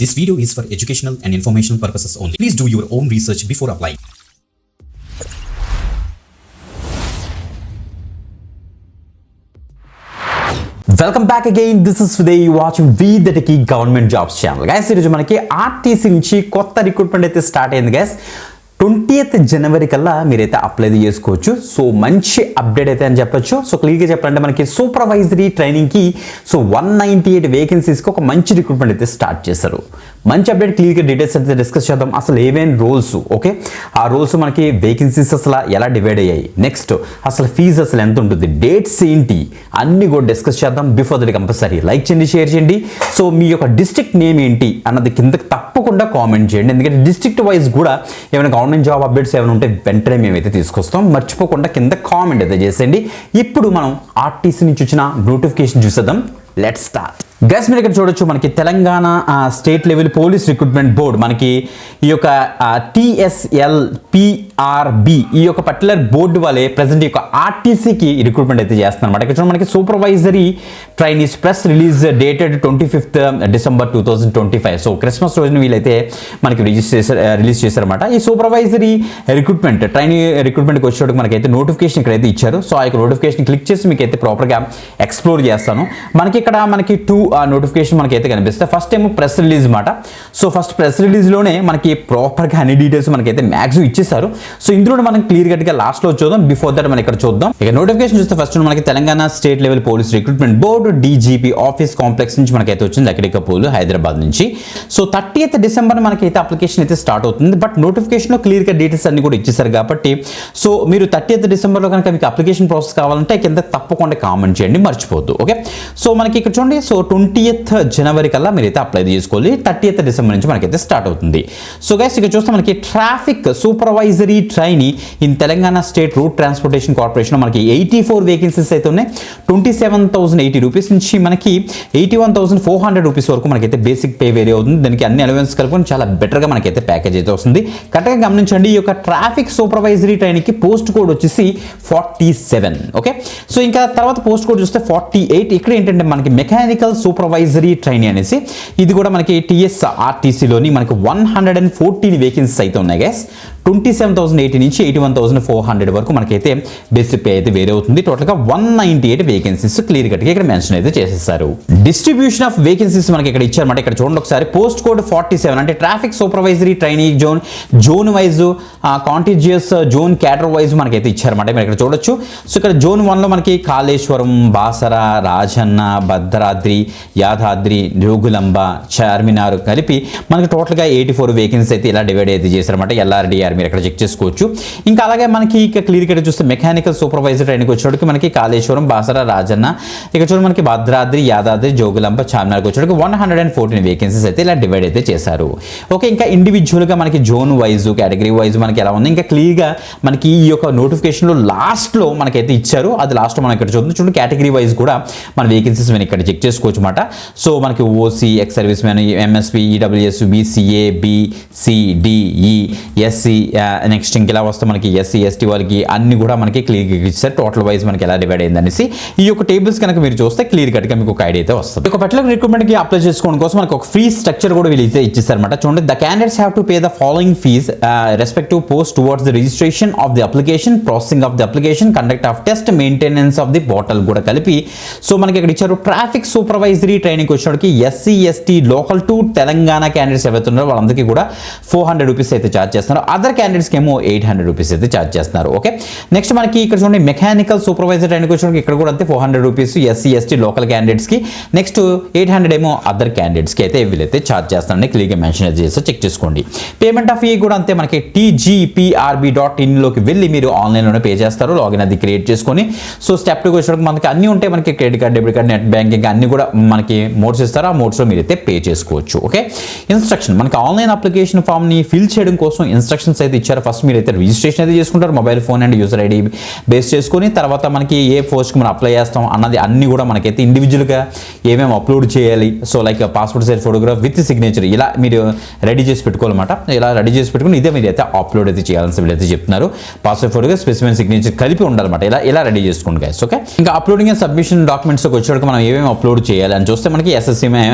This video is for educational and informational purposes only. Please do your own research before applying. Welcome back again. This is they you watching we the techie government jobs channel. Guys ఈరోజు మనకి RTC నుంచి కొత్త recruitment అయితే start అయింది guys. 20th జనవరి కల్లా మీరైతే apply చేసుకోవచ్చు. So మంచి అప్డేట్ అయితే అని చెప్పొచ్చు. సో క్లియర్గా చెప్పాలంటే మనకి సూపర్వైజరీ ట్రైనింగ్కి 198 వేకెన్సీస్కి ఒక మంచి రిక్రూట్మెంట్ అయితే స్టార్ట్ చేశారు. మంచి అప్డేట్, క్లియర్గా డీటెయిల్స్ అయితే డిస్కస్ చేద్దాం. అసలు ఏమేమి రోల్స్, ఓకే ఆ రోల్స్ మనకి వేకెన్సీస్ అసలు ఎలా డివైడ్ అయ్యాయి, నెక్స్ట్ అసలు ఫీజు అసలు ఎంత ఉంటుంది, డేట్స్ ఏంటి, అన్ని కూడా డిస్కస్ చేద్దాం. బిఫోర్ దట్ కంపల్సరీ లైక్ చేయండి, షేర్ చేయండి. సో మీ యొక్క డిస్ట్రిక్ట్ నేమ్ ఏంటి అన్నది కిందకి తప్పకుండా కామెంట్ చేయండి. ఎందుకంటే డిస్ట్రిక్ట్ వైజ్ కూడా ఏమైనా గవర్నమెంట్ జాబ్ అప్డేట్స్ ఏమైనా ఉంటే వెంటనే మేమైతే తీసుకొస్తాం. మర్చిపోకుండా కింద కామెంట్ అయితే చేసేయండి. ఇప్పుడు మనం ఆర్టీసీ నుంచి వచ్చిన నోటిఫికేషన్ చూసేద్దాం. Let's start. గైస్ మీరు ఇక్కడ చూడొచ్చు, మనకి Telangana state level police recruitment board మనకి ఈ యొక్క TSLPRB ఈ యొక్క పర్టికులర్ బోర్డు వాళ్ళే ప్రజెంట్ ఈ యొక్క ఆర్టీసీకి రిక్రూట్మెంట్ అయితే చేస్తున్నారు అనమాట. ఇక్కడ చూడండి మనకి supervisory trainees press release dated 25th December 2025. So Christmas రోజున వీళ్ళైతే మనకి రిలీజ్ చేశారన్నమాట. ఈ సూపర్వైజరీ రిక్రూట్మెంట్ ట్రైనీ రిక్రూట్మెంట్కి వచ్చేటప్పుడు మనకైతే నోటిఫికేషన్ ఇక్కడైతే ఇచ్చారు. సో ఆ యొక్క నోటిఫికేషన్ క్లిక్ చేసి మీకు అయితే ప్రాపర్గా ఎక్స్ప్లోర్ చేస్తాను. మనకి ఇక్కడ మనకి నోటిఫికేషన్ మనకి అయితే కనిపిస్తాయి. ఫస్ట్ ఏమో ప్రెస్ రిలీజ్ మాట. సో ఫస్ట్ ప్రెస్ రిలీజ్లోనే మనకి ప్రాపర్గా అన్ని డీటెయిల్స్ మనకైతే మ్యాక్సిమం ఇచ్చేసారు. సో ఇందులో మనం క్లియర్ కట్గా లాస్ట్లో చూద్దాం. బిఫోర్ దట్ మనం ఇక్కడ చూద్దాం. ఇక నోటిఫికేషన్ చూస్తే ఫస్ట్ మనకి Telangana state level police recruitment board DGP office complex నుంచి మనకైతే వచ్చింది, లక్డికపూల్ హైదరాబాద్ నుంచి. సో 30th December మనకైతే అప్లికేషన్ అయితే స్టార్ట్ అవుతుంది. బట్ నోటిఫికేషన్లో క్లియర్గా డీటెయిల్స్ అన్ని కూడా ఇచ్చేసారు కాబట్టి సో మీరు 30th December కనుక మీకు అప్లికేషన్ ప్రాసెస్ కావాలంటే కింద తప్పకుండా కామెంట్ చేయండి, మర్చిపోవద్దు. ఓకే సో మనకి ఇక్కడ చూడండి, సో 20th జనవరి కల్లా మీరైతే అప్లై చేసుకోవాలి. 30th December నుంచి మనకైతే స్టార్ట్ అవుతుంది. సో గైస్ ఇక్కడ చూస్తే మనకి traffic supervisory trainee in Telangana state road transportation corporation మనకి 84 వేకెన్సీస్ అయితే ఉన్నాయి. 27,080 రూపీస్ నుంచి మనకి 81,400 రూపీస్ వరకు మనకైతే బేసిక్ పే వేరే అవుతుంది. దానికి అన్ని అలవెన్స్ కలుపుకొని చాలా బెటర్గా మనకైతే ప్యాకేజ్ అయితే వస్తుంది. కరెక్ట్గా గమనించండి, ఈ యొక్క ట్రాఫిక్ సూపర్వైజరీ ట్రైనీకి పోస్ట్ కోడ్ వచ్చేసి 47. ఓకే సో ఇంకా తర్వాత పోస్ట్ కోడ్ చూస్తే 48. ఇక్కడ ఏంటంటే మనకి మెకానికల్ సూపర్వైజరీ ట్రైనీ అనేసి ఇది కూడా మనకి TSRTCలోని మనకి 114 వేకెన్సీస్ అయితే ఉన్నాయి గైస్. 27,080 నుంచి 81,400 వరకు మనకైతే బేసిక్ పే అయితే వేరే అవుతుంది. టోటల్గా 198 వేకెన్సీస్ క్లియర్ కట్గా ఇక్కడ మెన్షన్ అయితే చేసేసారు. డిస్ట్రిబ్యూషన్ ఆఫ్ వేకెన్సీస్ మనకి ఇక్కడ ఇచ్చారన్నమాట. ఇక్కడ చూడండి ఒకసారి, పోస్ట్ కోడ్ 47 అంటే traffic supervisory trainee zone wise contiguous zone cadre wise మనకైతే ఇచ్చారన్నమాట. మీరు ఇక్కడ చూడొచ్చు. సో ఇక్కడ జోన్ 1లో మనకి కాళేశ్వరం, బాసర, రాజన్న, భద్రాద్రి, యాదాద్రి, జోగులాంబ, చార్మినార్ కలిపి మనకి టోటల్గా 84 వేకెన్సీ అయితే ఇలా డివైడ్ అయితే చేశారన్నమాట. LRDR మీరు ఇక్కడ చెక్ చేసుకోవచ్చు. ఇంకా అలాగే మనకి ఇక క్లియర్ కట్ చూస్తే మెకానికల్ సూపర్వైజర్ ట్రైనింగ్ వచ్చేటికి మనకి కాళేశ్వరం, బాసర, రాజన్న, ఇక్కడ చూడండి మనకి భద్రాద్రి, యాదాద్రి, జోగులాంబ, చార్మినార్కి వచ్చేటికి 114 వేకెన్సీస్ అయితే ఇలా డివైడ్ అయితే చేశారు. ఓకే ఇంకా ఇండివిజువల్గా మనకి జోన్ వైజ్, కేటగిరీ వైజ్ మనకి ఎలా ఉంది ఇంకా క్లియర్గా మనకి ఈ యొక్క నోటిఫికేషన్లో లాస్ట్లో మనకైతే ఇచ్చారు. అది లాస్ట్లో మనం ఇక్కడ చూడండి కేటగిరీ వైజ్ కూడా మన వేకెన్సీస్ మనం ఇక్కడ చెక్ చేసుకోవచ్చు అన్నమాట. సో మనకి OC, ex service man, MSP, EWS, BCA, BCDE, SC, next ఇంక ఇలా వస్తే మనకి SC, ST వాళ్ళకి అన్ని కూడా మనకి క్లియర్గా ఇచ్చారు. టోటల్ వైజ్ మనకి ఎలా డివైడ్ అయింది అనేసి ఈ యొక్క టేబుల్స్ కనుక మీరు చూస్తే క్లియర్ కట్గా మీకు ఒక ఐడియా అయితే వస్తుంది. ఒక పర్టికులర్ రిక్రూట్మెంట్కి అప్లై చేసుకోవడం కోసం మనకి ఒక ఫీ స్ట్రక్చర్ కూడా వీళ్ళు అయితే ఇచ్చేసారన్నమాట. చూడండి, the candidates have to pay the following fees respective post towards the registration of the application, processing of the application, conduct of test, maintenance of the portal కూడా కలిపి సో మనకి ఇక్కడ ఇచ్చారు. ట్రాఫిక్ సూపర్వైజరీ ట్రైనింగ్ వచ్చేటికి SC, ST local to Telangana candidates ఎవరైతే ఉన్నారో వాళ్ళందరికీ కూడా 400 రూపీస్ అయితే ఛార్జ్ చేస్తున్నారు. అదర్ క్యాండిడేట్స్కి ఏమో 800 రూపీస్ అయితే ఛార్జ్ చేస్తున్నారు. ఓకే నెక్స్ట్ మనకి ఇక్కడ చూడండి మెకానికల్ సూపర్వైజర్ ట్రైనింగ్ వచ్చేటికి ఇక్కడ కూడా అంతే 400 రూపీస్ SC, ST లోకల్ క్యాండిడేట్స్కి, నెక్స్ట్ 800 ఏమో అదర్ క్యాండిడేట్స్కి అయితే వీళ్ళైతే ఛార్జ్ చేస్తారని క్లియర్గా మెన్షన్ చేస్తే చెక్ చేసుకోండి. పేమెంట్ ఆఫ్ ఫీ కూడా అంతే మనకి TGPRB.in వెళ్ళి మీరు ఆన్లైన్లోనే పే చేస్తారు. లాగిన్ అది క్రియేట్ చేసుకొని సో స్టెప్ 2 వచ్చేటప్పుడు మనకి అన్ని ఉంటాయి. మనకి credit card, debit card, net banking అన్ని కూడా మనకి మోడ్స్ ఇస్తారు. ఆ మోడ్స్లో మీరైతే పే చేసుకోవచ్చు. ఓకే ఇన్స్ట్రక్షన్ మనకి ఆన్లైన్ అప్లికేషన్ ఫామ్ని ఫిల్ చేయడం కోసం ఇన్స్ట్రక్షన్స్ అయితే ఇచ్చారు. ఫస్ట్ మీరు అయితే రిజిస్ట్రేషన్ అయితే చేసుకుంటారు mobile phone and user ID base చేసుకొని. తర్వాత మనకి ఏ పోస్ట్కి మనం అప్లై చేస్తాం అన్నది అన్ని కూడా మనకైతే ఇండివిజువల్గా ఏమేమి అప్లోడ్ చేయాలి, so like passport size photograph with signature ఇలా మీరు రెడీ చేసి పెట్టుకోవాలన్నమాట. ఇలా రెడీ చేసి పెట్టుకుని ఇదే మీరు అయితే అప్లోడ్ అయితే చేయాలని వీళ్ళైతే చెప్తున్నారు. పాస్పోర్ట్ ఫోటోగ్రాఫ్ స్పెసిమెన్ సిగ్నేచర్ కలిపి ఉండాలన్నమాట. ఇలా రెడీ చేసుకోండి గైస్. ఓకే, ఇంకా అప్లోడింగ్ అండ్ సబ్మిషన్ డాక్యుమెంట్స్కి వచ్చేటికి మనం ఏమేమి అప్లోడ్ చేయాలి అని చూస్తే మనకి SSC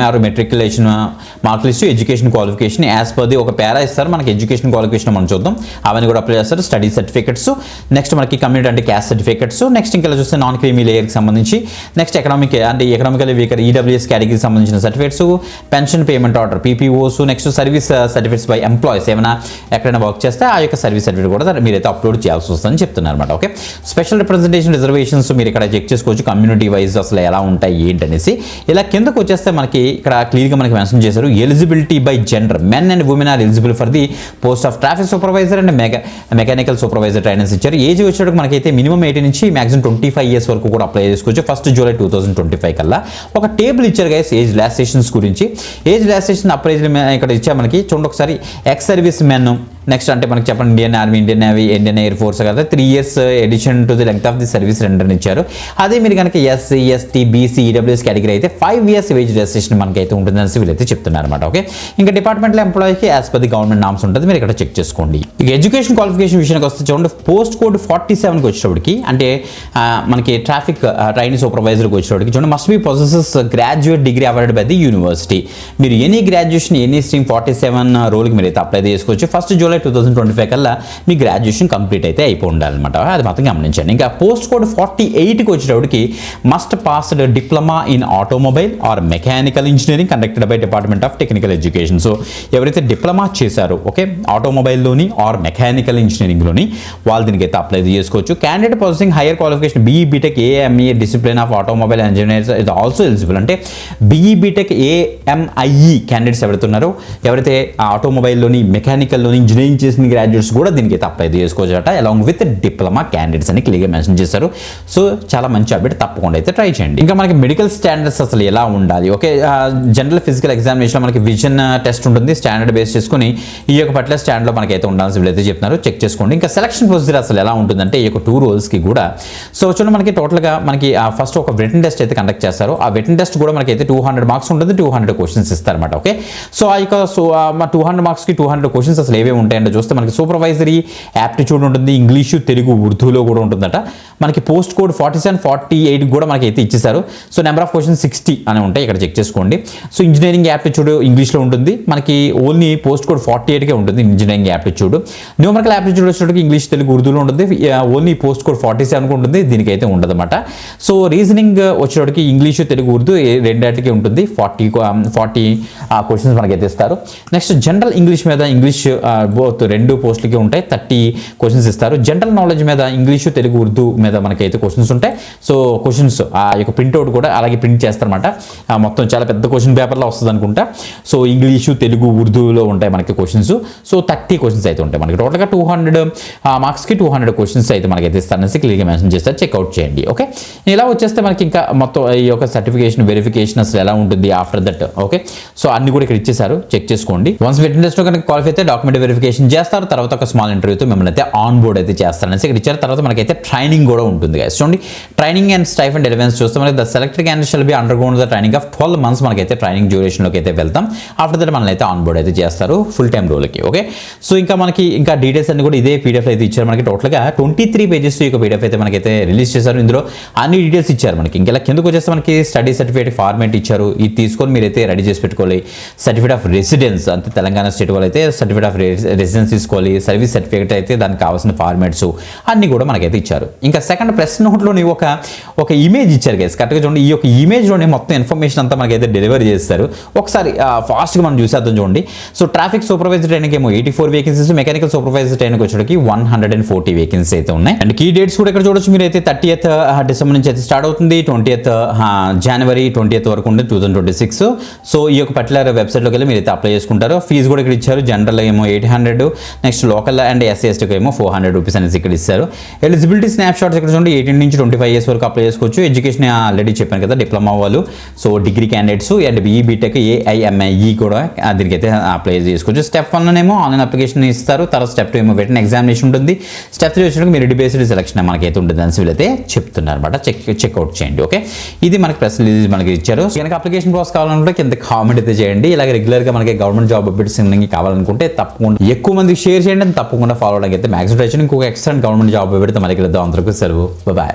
matriculation mark list, education qualification as per the ఒక పేరా ఇస్తారు మనకి. ఎడ్యుకేషన్ క్వాలిఫికేషన్ మనం చూద్దాం, అవన్నీ కూడా అప్లై చేస్తారు. స్టడీ సర్టిఫికెట్స్, నెక్స్ట్ మనకి కమ్యూనిటీ అంటే క్యాస్ట్ సర్టిఫికెట్స్, నెక్స్ట్ ఇంకా చూస్తే నాన్ క్రీమీ లేయర్కి సంబంధించి, నెక్స్ట్ ఎకనామికల్ వీకర్ ఈడబ్ల్యూఎస్ కేటగిరీకి సంబంధించిన certificates, pension payment order PPOs, next service certificates by employees ఏమైనా ఎక్కడైనా వర్క్ చేస్తే ఆ యొక్క సర్వీస్ సర్టిఫికేట్ కూడా మీరైతే అప్లోడ్ చేయాల్సి వస్తుందని చెప్తున్నారు అనమాట. ఓకే, స్పెషల్ రిప్రజెంటేషన్ రిజర్వేషన్స్ మీరు ఇక్కడ చెక్ చేసుకోవచ్చు, కమ్యూనిటీ వైజ్ అసలు ఎలా ఉంటాయి ఏంటనేసి. ఇలా కిందకు వచ్చేస్తే మనకి ఇక్కడ క్లియర్గా మనకి మెన్షన్ చేశారు, eligibility by gender men and women are eligible for the post of traffic supervisor and mechanical supervisor trainers ఇచ్చారు. ఏజ్ వచ్చేటప్పుడు మనకైతే మినిమం 18 నుంచి మాక్సిమం 25 ఇయర్స్ వరకు కూడా అప్లై చేసుకోవచ్చు. 1 జూలై 2025 కల్లా ఒక టేబుల్ ఇచ్చారు గైస్ ఏజ్ రిలాక్సేషన్స్ గురించి. ఏజ్ రిలాక్సేషన్ అప్రైజ్ ఇక్కడ ఇచ్చారు మనకి. చూడండి ఒకసారి, ఎక్స్ సర్వీస్ మెన్, నెక్స్ట్ అంటే మనకి చెప్పండి Indian army, Indian navy, Indian air force కదా 3 years edition to the length of the service render ఇచ్చారు. అదే మీరు కనుక SC, ST, BC, EWS category అయితే 5 ఇయర్స్ వేజ్ రిజిస్ట్రేషన్ మనకైతే ఉంటుందని వీళ్ళైతే చెప్తున్నారు అనమాట. ఓకే, ఇంకా డిపార్ట్మెంట్లో ఎంప్లాయీకి as per the government norms ఉంటుంది, మీరు ఇక్కడ చెక్ చేసుకోండి. ఇక ఎడ్యుకేషన్ క్వాలిఫికేషన్ విషయానికి వస్తే చూడండి, పోస్ట్ కోడ్ 47కి వచ్చేటప్పటికి అంటే మనకి ట్రాఫిక్ ట్రైన్ సూపర్వైజర్కి వచ్చేటప్పటికి చూడండి, must be possesses graduate degree awarded by the university. మీరు ఎనీ గ్రాడ్యుయేషన్ ఎనీ స్ట్రీమ్ 47 రోల్కి మీరు అయితే అప్లై చేసుకోవచ్చు. 1 జూలై 2025 కల్లా మీ గ్రాడ్యుయేషన్ కంప్లీట్ అయితే అయిపోయి ఉండాలన్నమాట. అది మాత్రం గమనించండి. ఇంకా పోస్ట్ కోడ్ 48కి వచ్చేటప్పటికి must passed diploma in automobile or mechanical engineering conducted by department of technical education. So ఎవరైతే డిప్లొమా చేశారో ఓకే ఆటోమొబైల్లోని ఆర్ మెకానికల్ ఇంజనీరింగ్లోని వాళ్ళు దీనికి అయితే అప్లై చేసుకోవచ్చు. Candidate processing higher qualification BE B Tech AME discipline of automobile engineers ఇది also eligible. అంటే బీఈ బీటెక్ ఏఎంఐఈ క్యాండిడేట్స్ ఎవరైతే ఎవరైతే ఆటోమొబైల్లోని మెకానికల్లోని ఇంజనీరింగ్ చేసిన గ్రాడ్యుయేట్స్ కూడా దీనికి అయితే అప్లై చేసుకోవచ్చట, అలాంగ్ విత్ డిప్లొమా క్యాండిడేట్స్ అని క్లియర్గా మెన్షన్ చేశారు. సో చాలా మంచి అప్డేట్, తప్పకుండా అయితే ట్రై చేయండి. ఇంకా మనకి మెడికల్ స్టాండర్డ్స్ అసలు ఎలా ఉండాలి. ఓకే, జనరల్ ఫిజికల్ ఎగ్జామినేషన్ మనకి విజన్ టెస్ట్ ఉంటుంది, స్టాండర్డ్ బేస్ చేసుకుని ఈ యొక్క పర్టికులర్ స్టాండర్డ్లో మనకైతే ఉండాల్సి వీళ్ళైతే చెప్తున్నారు, చెక్ చేసుకోండి. ఇంకా సెలక్షన్ ప్రొసీజర్ అసలు ఎలా ఉంటుందంటే ఈ యొక్క 2 రోల్స్కి కూడా సో చూడండి మనకి టోటల్గా మనకి ఫస్ట్ ఒక రిటన్ టెస్ట్ అయితే కండక్ట్ చేస్తారు. ఆ రిటన్ టెస్ట్ కూడా మనకైతే 200 మార్క్స్ ఉంటుంది, 200 క్వశ్చన్స్ ఇస్తారన్నమాట. ఓకే, సో ఆ యొక్క 200 మార్క్స్కి 200 క్వశ్చన్స్ అసలు ఏవే ఉంటాయంటే చూస్తే మనకి సూపర్వైజరీ యాప్టిట్యూడ్ ఉంటుంది, ఇంగ్లీషు తెలుగు ఉర్దూలో కూడా ఉంటుందట. మనకి పోస్ట్ కోడ్ 47 48 కూడా మనకి అయితే ఇచ్చేసారు. సో నెంబర్ ఆఫ్ క్వశ్చన్స్ 60 అని ఉంటాయి, ఇక్కడ చెక్ చేసుకోండి. సో ఇంజనీరింగ్ యాప్టిట్యూడ్ ఇంగ్లీష్లో ఉంటుంది, మనకి ఓన్లీ పోస్ట్ కోడ్ 48కే ఉంటుంది ఇంజనీరింగ్ యాప్టిట్యూడ్. న్యూమరికల్ యాప్టిట్యూడ్ వచ్చేటప్పుడు ఇంగ్లీష్ తెలుగు ఉర్దూలో ఉంటుంది, ఓన్లీ పోస్ట్ కోడ్ 47కి ఉంటుంది, దీనికైతే ఉండదన్నమాట. సో రీజనింగ్ వచ్చేటప్పటికి ఇంగ్లీషు తెలుగు ఉర్దూ రెండింటికి ఉంటుంది, 40 క్వశ్చన్స్ మనకైతే ఇస్తారు. నెక్స్ట్ జనరల్ ఇంగ్లీష్ మీద ఇంగ్లీష్ బోత్ 2 పోస్టులకి ఉంటాయి, 30 క్వశ్చన్స్ ఇస్తారు. జనరల్ నాలెడ్జ్ మీద ఇంగ్లీషు తెలుగు ఉర్దూ మీద మనకైతే క్వశ్చన్స్ ఉంటాయి. సో క్వశ్చన్స్ ఆ యొక్క ప్రింట్అవుట్ కూడా అలాగే ప్రింట్ చేస్తారన్నమాట. మొత్తం చాలా పెద్ద క్వశ్చన్ పేపర్లో వస్తుంది అనుకుంటా. సో ఇంగ్లీషు తెలుగు ఉర్దూలో ఉంటాయి మనకి క్వశ్చన్స్. సో 30 క్వశ్చన్స్ అయితే ఉంటాయి మనకి. టోటల్గా 200 మార్క్స్కి 200 క్వశ్చన్స్ అయితే మనకైతే ఇస్తారనేసి క్లియర్గా మెన్షన్ చేస్తారు, చెక్అవుట్ చేయండి. ఓకే, ఇలా వచ్చేస్తే మనకి ఇంకా మొత్తం ఈ యొక్క సర్టిఫికేషన్ వెరిఫికేషన్ అసలు ఎలా ఉంటుంది ఆఫ్టర్ దట్. ఓకే, సో అన్ని కూడా ఇక్కడ ఇచ్చేసారు, చెక్ చేసుకోండి. వన్స్ వెయిటింగ్ లిస్ట్లో కనుక క్వాలిఫై అయితే డాక్యుమెంట్ వెరిఫికేషన్ చేస్తారు, తర్వాత ఒక స్మాల్ ఇంటర్వ్యూతో మిమ్మల్ని అయితే ఆన్ బోర్డ్ అయితే చేస్తారనేసి ఇక్కడ ఇచ్చారు. తర్వాత మనకైతే ట్రైనింగ్ కూడా ఉంటుంది గైస్. చూడండి ట్రైనింగ్ అండ్ స్టైఫండ్ ఎలివెన్స్ చూస్తే మనకి the selected candidate shall be undergone the training of 12 months మనకైతే ట్రైనింగ్ డ్యూరేషన్లోకి అయితే వెళ్తాం. ఆఫ్టర్ దట్ మనల్ని అయితే ఆన్ బోర్డ్ అయితే చేస్తారు ఫుల్ టైం రోల్కి. ఓకే, సో ఇంకా మనకి ఇంకా డీటెయిల్స్ అన్ని కూడా ఇదే పీడిఎఫ్ అయితే ఇచ్చారు మనకి. టోటల్గా 23 పేజెస్ ఈ పీడిఎఫ్ అయితే మనకైతే రిలీజ్ చేశారు. ఇందులో అన్ని డీటెయిల్స్ ఇచ్చారు మనకి. ఇంకా కిందకు వచ్చేస్తే మనకి స్టడీ సర్టిఫికేట్ ఫార్మేట్ ఇచ్చారు, ఇది తీసుకొని మీరైతే రెడీ చేసి పెట్టుకోవాలి. సర్టిఫికేట్ ఆఫ్ రెసిడెన్స్ అంటే తెలంగాణ స్టేట్ వాళ్ళు అయితే సర్టిఫికేట్ ఆఫ్ రెసిడెన్స్ తీసుకోవాలి. సర్వీస్ సర్టిఫికేట్ అయితే దానికి కావాల్సిన ఫార్మాట్స్ అన్ని కూడా మనకైతే ఇచ్చారు. ఇంకా సెకండ్ ప్రెస్ నోట్లోని ఒక ఇమేజ్ ఇచ్చారు గైస్. కరెక్ట్గా చూడండి, ఈ యొక్క ఇమేజ్లోనే మొత్తం ఇన్ఫర్మేషన్ అంతా మనకైతే డెలివరీ చేస్తారు. ఒకసారి ఫాస్ట్గా మనం చూసేద్దాం చూడండి. సో ట్రాఫిక్ సూపర్వైజర్ ట్రైనింగ్ ఏమో 84 వేకెన్సీస్, మెకానికల్ సూపర్వైజర్ ట్రైనింగ్ వచ్చేటికి 140 వేకెన్సీ అయితే ఉన్నాయి. అండ్ కీ డేట్స్ కూడా ఇక్కడ చూడొచ్చు మీరు అయితే 30th డిసెంబర్ నుంచి అయితే స్టార్ట్ అవుతుంది, 20th జనవరి 20th వరకు ఉంటుంది 2026. సో ఈ యొక్క పర్టికులర్ వెబ్సైట్లోకి వెళ్ళి మీరు అయితే అప్లై చేసుకుంటారు. ఫీజు కూడా ఇక్కడ ఇచ్చారు. జనరల్ ఏమో 800 600, నెక్స్ట్ లోకల్ అండ్ SC/STకి ఏమో 400 రూపీస్ అనేసి ఇక్కడ ఇస్తారు. ఎలిజిబిలిటీ స్నాప్ షాట్స్ ఇక్కడ చూడండి 18 నుంచి 25 ఇయర్స్ వరకు అప్లై చేసుకోవచ్చు. ఎడ్యుకేషన్ ఆల్రెడీ చెప్పాను కదా, డిప్లొమా వాళ్ళు, so degree candidates and BE BTech AIME కూడా దీనికి అయితే అప్లై చేసుకోవచ్చు. స్టెప్ 1 ఏమో ఆన్లైన్ అప్లికేషన్ ఇస్తారు, తర్వాత స్టెప్ 2 ఏమో రిటన్ ఎగ్జామినేషన్ ఉంటుంది, స్టెప్ 3 వచ్చేటప్పుడు మీరు బేస్డ్ సెలక్షన్ మనకైతే ఉంటుంది అని వీళ్ళైతే చెప్తున్నారు అనమాట. చెక్అవుట్ చేయండి. ఓకే, ఇది మనకి ప్రెస్ రిలీజ్ మనకి ఇచ్చారు. కనుక అప్లికేషన్ ప్రాసెస్ కావాలనుకుంటే కింద కామెంట్ అయితే చేయండి. ఇలాగ రెగ్యులర్గా మనకి గవర్నమెంట్ జాబ్ అప్డేట్స్ కావాలనుకుంటే తప్పకుండా ఎక్కువ మందికి షేర్ చేయండి, తప్పకుండా ఫాలో అవడానికి అయితే మ్యాక్సిమం ట్రై చేయండి. ఇంకొక ఎక్స్ట్రా గవర్నమెంట్ జాబ్ పెడితే మనకి వెళ్దాం. అందరికీ సెలవు. బాయ్.